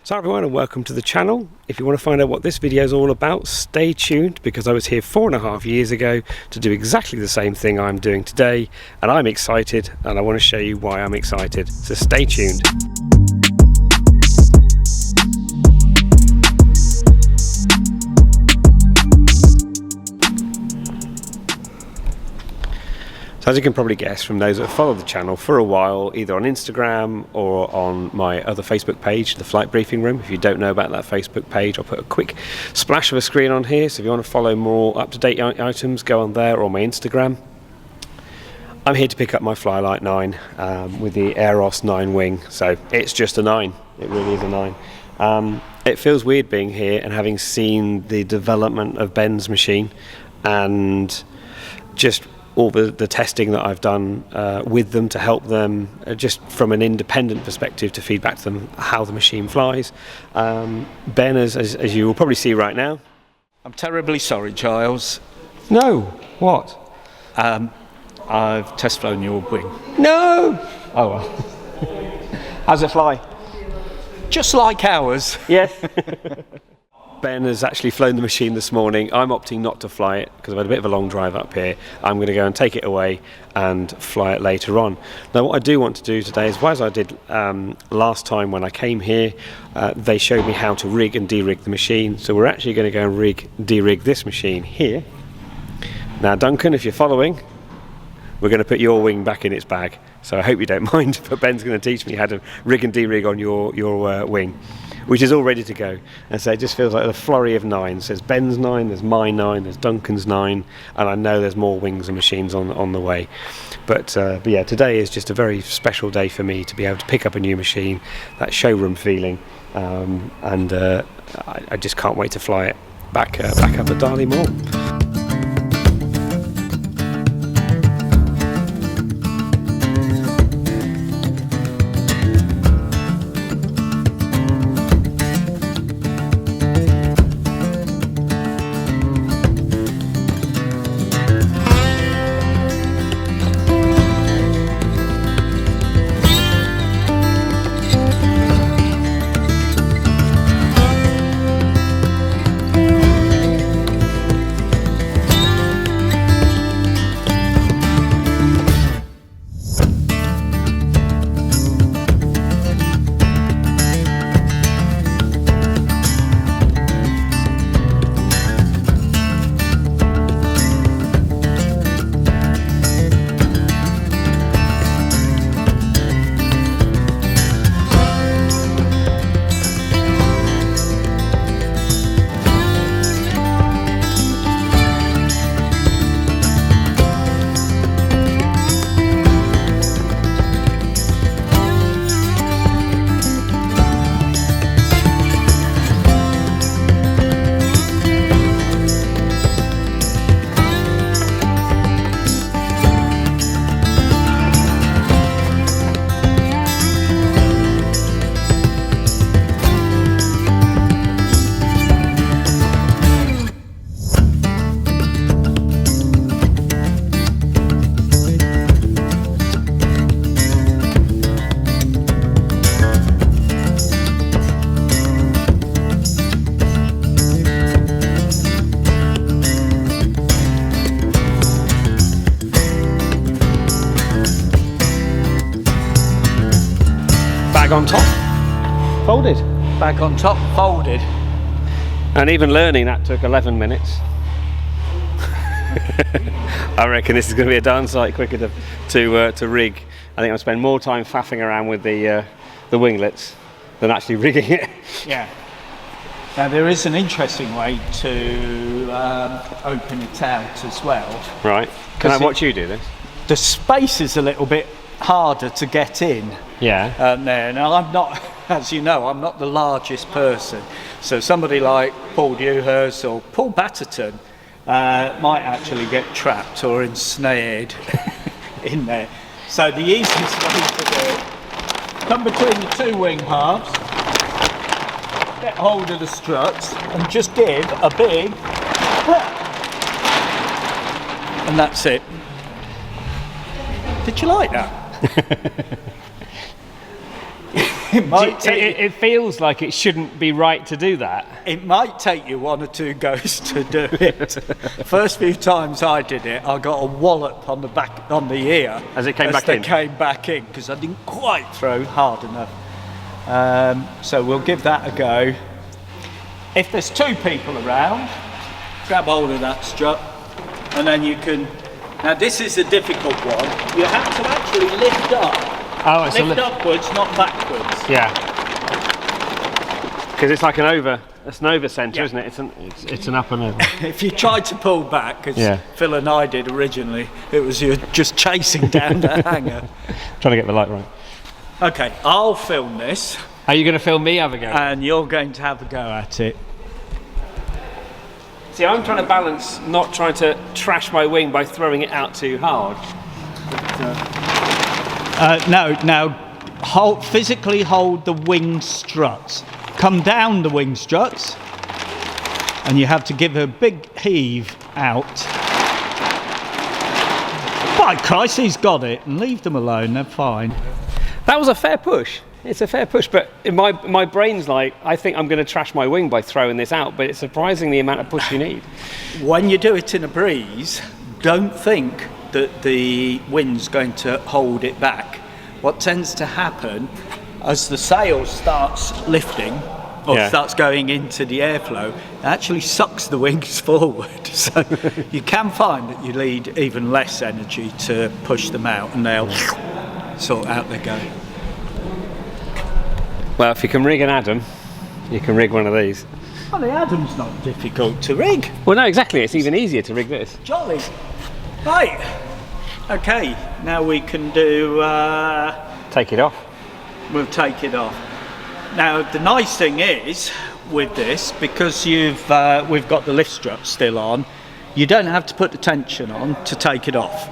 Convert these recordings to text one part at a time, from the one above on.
So everyone, and welcome to the channel. If you want to find out what this video is all about, stay tuned, because I was here 4.5 years ago to do exactly the same thing I'm doing today, and I'm excited and I want to show you why I'm excited, so stay tuned. So as you can probably guess from those that have followed the channel for a while, either on Instagram or on my other Facebook page, the Flight Briefing Room. If you don't know about that Facebook page, I'll put a quick splash of a screen on here, so if you want to follow more up-to-date items, go on there or my Instagram. I'm here to pick up my Flylight 9 with the AEROS 9 wing, so it's just a 9, it really is a 9. It feels weird being here and having seen the development of Ben's machine and just all the testing that I've done with them to help them, just from an independent perspective, to feed back to them how the machine flies. Ben, as you will probably see right now. I'm terribly sorry, Giles. No, what? I've test flown your wing. No! Oh well. How's it fly? Just like ours. Yes. Ben has actually flown the machine this morning. I'm opting not to fly it because I've had a bit of a long drive up here. I'm going to go and take it away and fly it later on. Now what I do want to do today is, as I did last time when I came here, they showed me how to rig and de-rig the machine. So we're actually going to go and de-rig this machine here. Now Duncan, if you're following, we're going to put your wing back in its bag. So I hope you don't mind, but Ben's going to teach me how to rig and de-rig on your wing, which is all ready to go. And so it just feels like a flurry of 9s. There's Ben's 9, there's my 9, there's Duncan's 9, and I know there's more wings and machines on the way. But yeah, today is just a very special day for me to be able to pick up a new machine, that showroom feeling, and I just can't wait to fly it back up at Darley Moor. On top, folded. Back on top, folded. And even learning that took 11 minutes. I reckon this is going to be a darn sight quicker to rig. I think I'll spend more time faffing around with the winglets than actually rigging it. Yeah. Now there is an interesting way to open it out as well. Right. Can I watch you do this? The space is a little bit harder to get in. Yeah. There. Now I'm not, as you know, I'm not the largest person. So somebody like Paul Dewhurst or Paul Batterton might actually get trapped or ensnared in there. So the easiest way to do it, come between the two wing halves, get hold of the struts and just give a big and that's it. Did you like that? It feels like it shouldn't be right to do that. It might take you 1 or 2 goes to do it. First few times I did it, I got a wallop on the ear as it came back in. Came back in because I didn't quite throw hard enough. So we'll give that a go. If there's 2 people around, grab hold of that strut, and then you can. Now this is a difficult one. You have to actually lift up. Oh, it's lift upwards, not backwards. Yeah. Because it's like an over centre, isn't it? It's an up and over. If you tried to pull back, as Phil and I did originally, it was you just chasing down the hanger. Trying to get the light right. Okay, I'll film this. Are you going to film me have a go? And you're going to have a go at it. See, I'm trying to balance, not trying to trash my wing by throwing it out too hard. Now, physically hold the wing struts. Come down the wing struts, and you have to give a big heave out. By Christ, he's got it, and leave them alone, they're fine. That was a fair push. It's a fair push, but my brain's like, I think I'm going to trash my wing by throwing this out, but it's surprising the amount of push you need. When you do it in a breeze, don't think that the wind's going to hold it back. What tends to happen, as the sail starts lifting, or starts going into the airflow, it actually sucks the wings forward. So you can find that you need even less energy to push them out, and they'll sort out their go. Well, if you can rig an Adam, you can rig one of these. Well, the Adam's not difficult to rig. Well, no, exactly. It's even easier to rig this. Jolly. Right. Okay, now we can do... take it off. We'll take it off. Now, the nice thing is, with this, because we've got the lift strut still on, you don't have to put the tension on to take it off.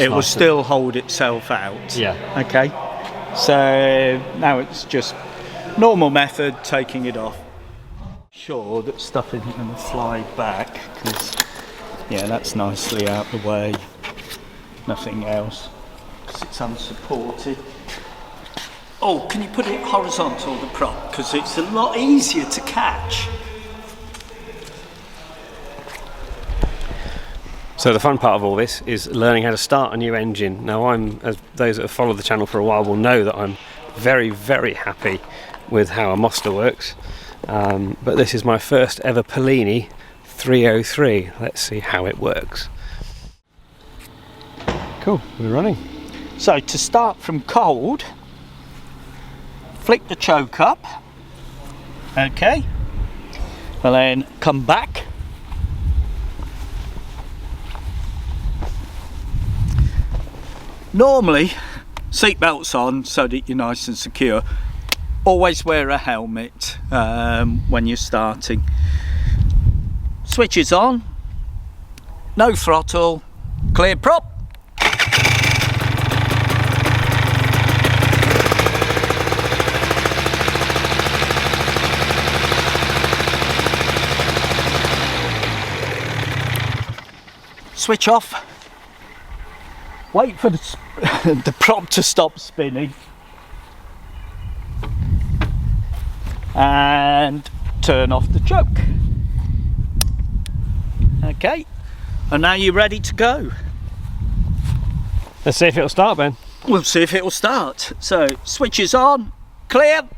It will still hold itself out. Yeah. Okay. So now it's just normal method, taking it off. Sure that stuff isn't going to fly back, because that's nicely out the way. Nothing else, because it's unsupported. Oh, can you put it horizontal, the prop, because it's a lot easier to catch. So the fun part of all this is learning how to start a new engine. Now as those that have followed the channel for a while will know that I'm very, very happy with how a Mosta works. But this is my first ever Polini 303. Let's see how it works. Cool, we're running. So to start from cold, flick the choke up. Okay. And then come back. Normally, seatbelts on so that you're nice and secure. Always wear a helmet when you're starting. Switches on, no throttle, clear prop. Switch off. Wait for the prop to stop spinning, and turn off the choke. Okay, and now you're ready to go. Let's see if it'll start, Ben. We'll see if it will start. So, switches on, clear.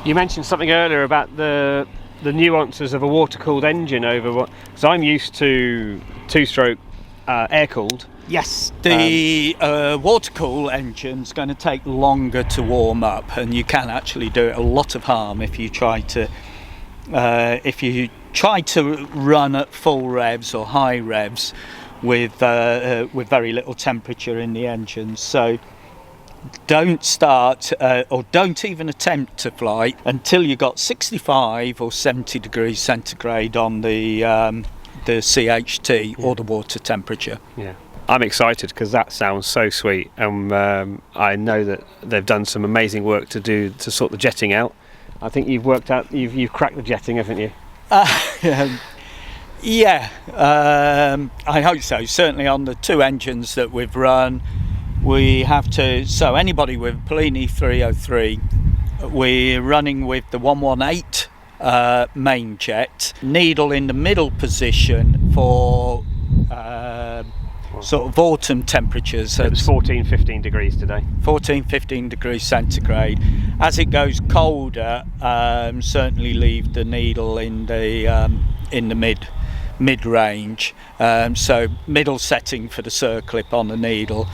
You mentioned something earlier about the nuances of a water-cooled engine over what, because I'm used to two-stroke air-cooled. Yes, the water-cooled engine's going to take longer to warm up, and you can actually do it a lot of harm if you try to run at full revs or high revs with very little temperature in the engine. So don't start or don't even attempt to fly until you got 65 or 70 degrees centigrade on the the CHT or the water temperature. Yeah. I'm excited because that sounds so sweet, and I know that they've done some amazing work to sort the jetting out. I think you've cracked the jetting, haven't you? Yeah, I hope so. Certainly on the 2 engines that we've run, we have to. So anybody with Polini 303, we're running with the 118 main jet, needle in the middle position for sort of autumn temperatures. So it was 14-15 degrees today. 14-15 degrees centigrade. As it goes colder, certainly leave the needle in the mid range. So middle setting for the circlip on the needle.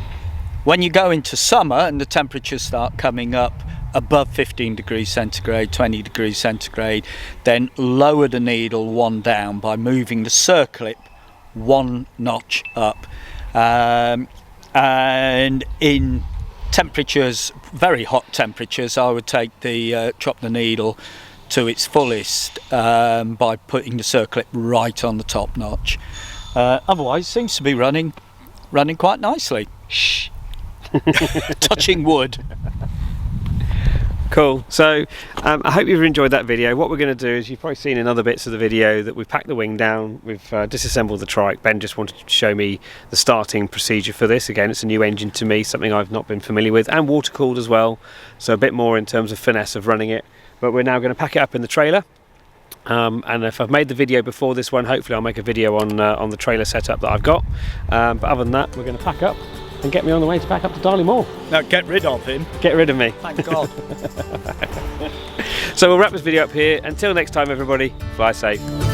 When you go into summer and the temperatures start coming up above 15 degrees centigrade, 20 degrees centigrade, then lower the needle 1 down by moving the circlip 1 notch up. And in temperatures, very hot temperatures, I would take drop the needle to its fullest by putting the circlip right on the top notch. Otherwise, it seems to be running quite nicely. Shh. Touching wood. Cool. So I hope you've enjoyed that video. What we're going to do is, you've probably seen in other bits of the video that we've packed the wing down, we've disassembled the trike. Ben just wanted to show me the starting procedure for this. Again, it's a new engine to me, something I've not been familiar with, and water cooled as well, so a bit more in terms of finesse of running it. But we're now going to pack it up in the trailer, and if I've made the video before this one, hopefully I'll make a video on the trailer setup that I've got. But other than that, we're going to pack up and get me on the way to back up to Darley Moor. Now get rid of him. Get rid of me. Thank God. So we'll wrap this video up here. Until next time, everybody, fly safe.